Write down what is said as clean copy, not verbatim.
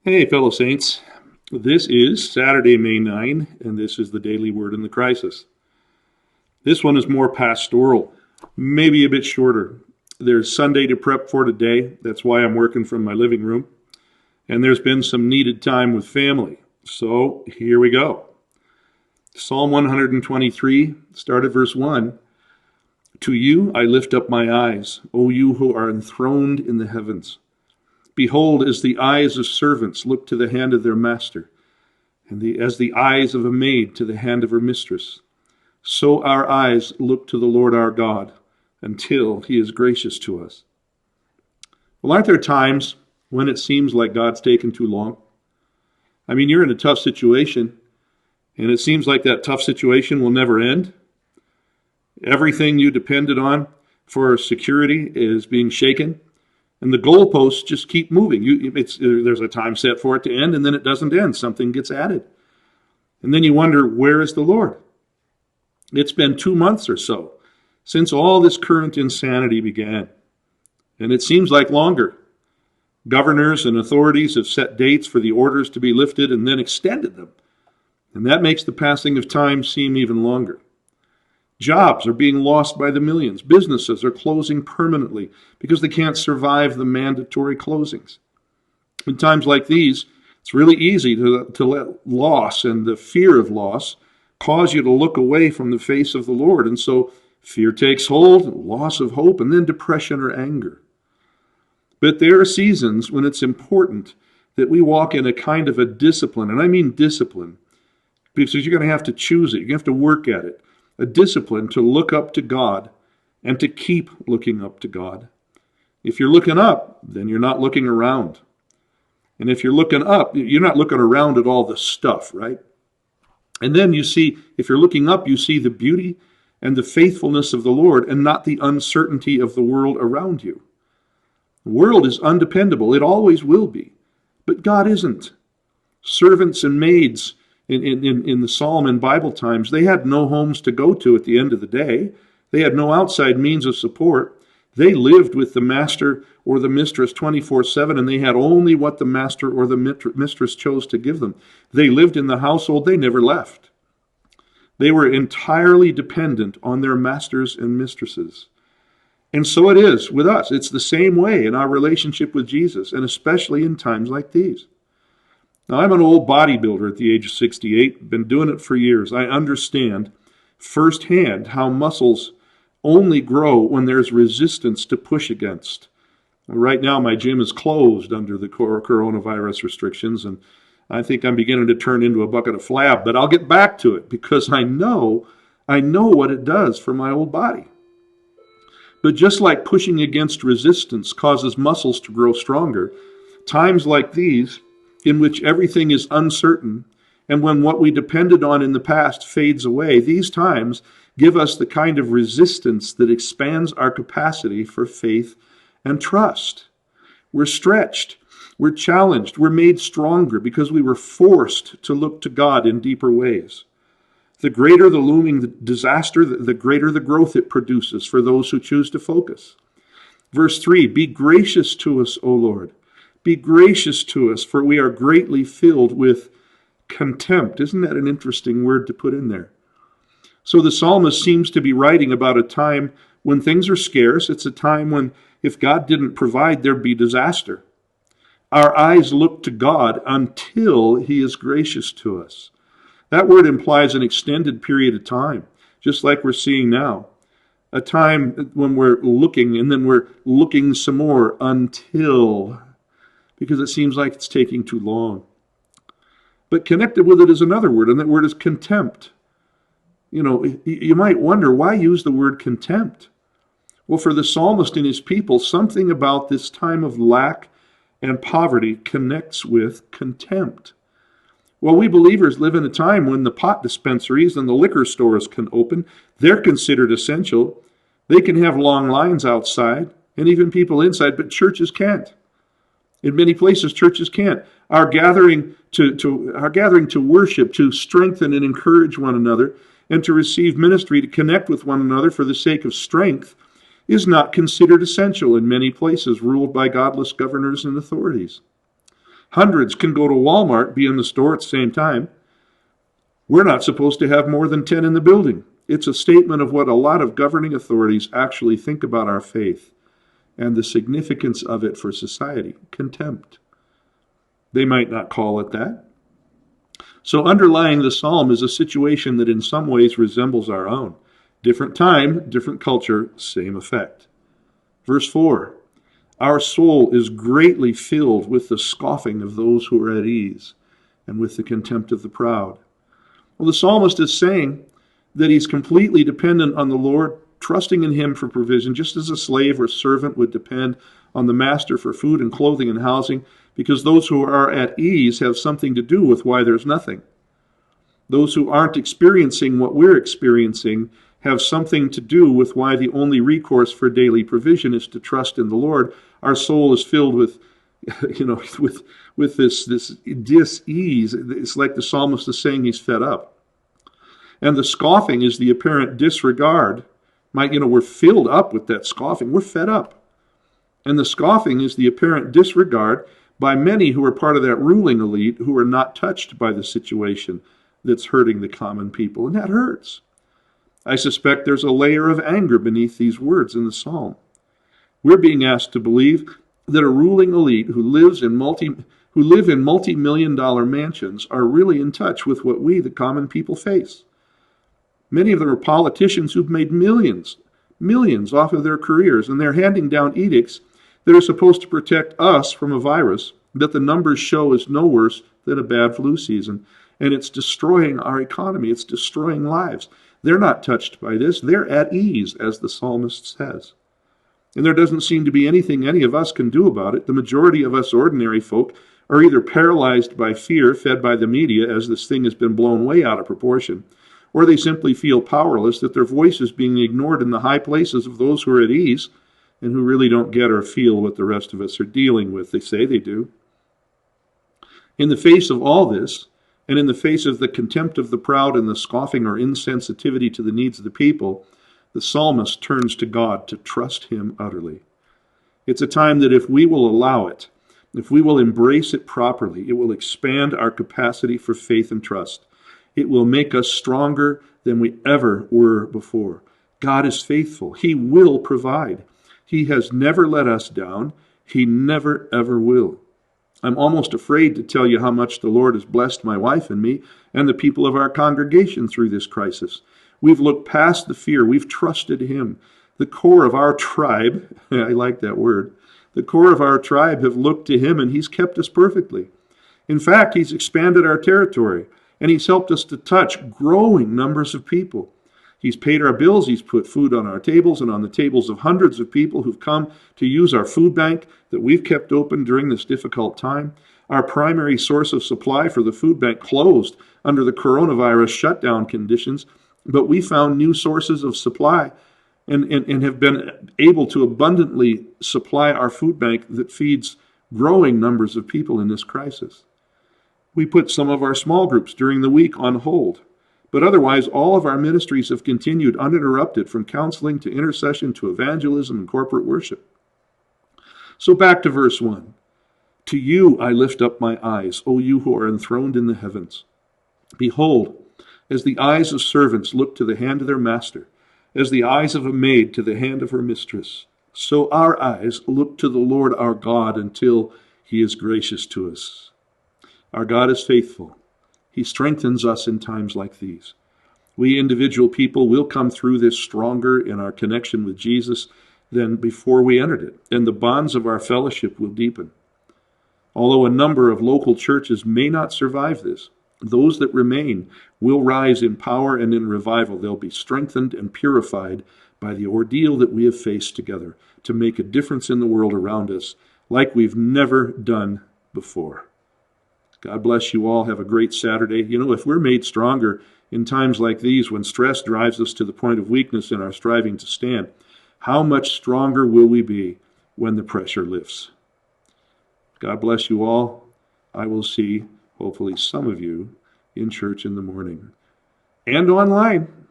Hey, fellow saints. This is Saturday, May 9, and this is the Daily Word in the Crisis. This one is more pastoral, maybe a bit shorter. There's Sunday to prep for today. That's why I'm working from my living room. And there's been some needed time with family. So here we go. Psalm 123, start at verse 1. To you I lift up my eyes, O you who are enthroned in the heavens. Behold, as the eyes of servants look to the hand of their master, and as the eyes of a maid to the hand of her mistress, so our eyes look to the Lord our God, until he is gracious to us. Well, aren't there times when it seems like God's taken too long? I mean, you're in a tough situation, and it seems like that tough situation will never end. Everything you depended on for security is being shaken. And the goalposts just keep moving. There's a time set for it to end, and then it doesn't end. Something gets added. And then you wonder, where is the Lord? It's been 2 months or so since all this current insanity began. And it seems like longer. Governors and authorities have set dates for the orders to be lifted and then extended them. And that makes the passing of time seem even longer. Jobs are being lost by the millions. Businesses are closing permanently because they can't survive the mandatory closings. In times like these, it's really easy to let loss and the fear of loss cause you to look away from the face of the Lord. And so fear takes hold, loss of hope, and then depression or anger. But there are seasons when it's important that we walk in a kind of a discipline, and I mean discipline, because you're going to have to choose it. You're going to have to work at it. A discipline to look up to God and to keep looking up to God. If you're looking up, then you're not looking around. And if you're looking up, you're not looking around at all the stuff, right? And then you see, if you're looking up, you see the beauty and the faithfulness of the Lord and not the uncertainty of the world around you. The world is undependable. It always will be. But God isn't. Servants and maids in the Psalm and Bible times, they had no homes to go to at the end of the day. They had no outside means of support. They lived with the master or the mistress 24/7, and they had only what the master or the mistress chose to give them. They lived in the household. They never left. They were entirely dependent on their masters and mistresses. And so it is with us. It's the same way in our relationship with Jesus, and especially in times like these. Now, I'm an old bodybuilder at the age of 68, been doing it for years. I understand firsthand how muscles only grow when there's resistance to push against. Right now, my gym is closed under the coronavirus restrictions, and I think I'm beginning to turn into a bucket of flab, but I'll get back to it because I know what it does for my old body. But just like pushing against resistance causes muscles to grow stronger, times like these, in which everything is uncertain, and when what we depended on in the past fades away, these times give us the kind of resistance that expands our capacity for faith and trust. We're stretched, we're challenged, we're made stronger because we were forced to look to God in deeper ways. The greater the looming disaster, the greater the growth it produces for those who choose to focus. Verse 3, be gracious to us, O Lord. Be gracious to us, for we are greatly filled with contempt. Isn't that an interesting word to put in there? So the psalmist seems to be writing about a time when things are scarce. It's a time when if God didn't provide, there'd be disaster. Our eyes look to God until he is gracious to us. That word implies an extended period of time, just like we're seeing now. A time when we're looking and then we're looking some more until, because it seems like it's taking too long. But connected with it is another word, and that word is contempt. You know, you might wonder, why use the word contempt? Well, for the psalmist and his people, something about this time of lack and poverty connects with contempt. Well, we believers live in a time when the pot dispensaries and the liquor stores can open. They're considered essential. They can have long lines outside, and even people inside, but churches can't. In many places, churches can't. Our gathering to worship, to strengthen and encourage one another, and to receive ministry, to connect with one another for the sake of strength, is not considered essential in many places ruled by godless governors and authorities. Hundreds can go to Walmart, be in the store at the same time. We're not supposed to have more than 10 in the building. It's a statement of what a lot of governing authorities actually think about our faith and the significance of it for society. Contempt. They might not call it that. So underlying the psalm is a situation that in some ways resembles our own. Different time, different culture, same effect. Verse 4, our soul is greatly filled with the scoffing of those who are at ease and with the contempt of the proud. Well, the psalmist is saying that he's completely dependent on the Lord, trusting in him for provision, just as a slave or servant would depend on the master for food and clothing and housing, because those who are at ease have something to do with why there's nothing. Those who aren't experiencing what we're experiencing have something to do with why the only recourse for daily provision is to trust in the Lord. Our soul is filled with, with this dis-ease. It's like the psalmist is saying he's fed up. And the scoffing is the apparent disregard. We're filled up with that scoffing. We're fed up. And the scoffing is the apparent disregard by many who are part of that ruling elite who are not touched by the situation that's hurting the common people. And that hurts. I suspect there's a layer of anger beneath these words in the psalm. We're being asked to believe that a ruling elite who live in multi-million-dollar mansions are really in touch with what we, the common people, face. Many of them are politicians who've made millions off of their careers, and they're handing down edicts that are supposed to protect us from a virus that the numbers show is no worse than a bad flu season. And it's destroying our economy. It's destroying lives. They're not touched by this. They're at ease, as the psalmist says. And there doesn't seem to be anything any of us can do about it. The majority of us ordinary folk are either paralyzed by fear fed by the media as this thing has been blown way out of proportion, or they simply feel powerless, that their voice is being ignored in the high places of those who are at ease and who really don't get or feel what the rest of us are dealing with. They say they do. In the face of all this, and in the face of the contempt of the proud and the scoffing or insensitivity to the needs of the people, the psalmist turns to God to trust him utterly. It's a time that if we will allow it, if we will embrace it properly, it will expand our capacity for faith and trust. It will make us stronger than we ever were before. God is faithful. He will provide. He has never let us down. He never, ever will. I'm almost afraid to tell you how much the Lord has blessed my wife and me and the people of our congregation through this crisis. We've looked past the fear. We've trusted him. The core of our tribe, I like that word, the core of our tribe have looked to him, and he's kept us perfectly. In fact, he's expanded our territory, and he's helped us to touch growing numbers of people. He's paid our bills. He's put food on our tables and on the tables of hundreds of people who've come to use our food bank that we've kept open during this difficult time. Our primary source of supply for the food bank closed under the coronavirus shutdown conditions, but we found new sources of supply and have been able to abundantly supply our food bank that feeds growing numbers of people in this crisis. We put some of our small groups during the week on hold. But otherwise, all of our ministries have continued uninterrupted, from counseling to intercession to evangelism and corporate worship. So back to verse 1. To you I lift up my eyes, O you who are enthroned in the heavens. Behold, as the eyes of servants look to the hand of their master, as the eyes of a maid to the hand of her mistress, so our eyes look to the Lord our God until he is gracious to us. Our God is faithful. He strengthens us in times like these. We individual people will come through this stronger in our connection with Jesus than before we entered it, and the bonds of our fellowship will deepen. Although a number of local churches may not survive this, those that remain will rise in power and in revival. They'll be strengthened and purified by the ordeal that we have faced together to make a difference in the world around us like we've never done before. God bless you all. Have a great Saturday. If we're made stronger in times like these, when stress drives us to the point of weakness in our striving to stand, how much stronger will we be when the pressure lifts? God bless you all. I will see, hopefully, some of you in church in the morning and online.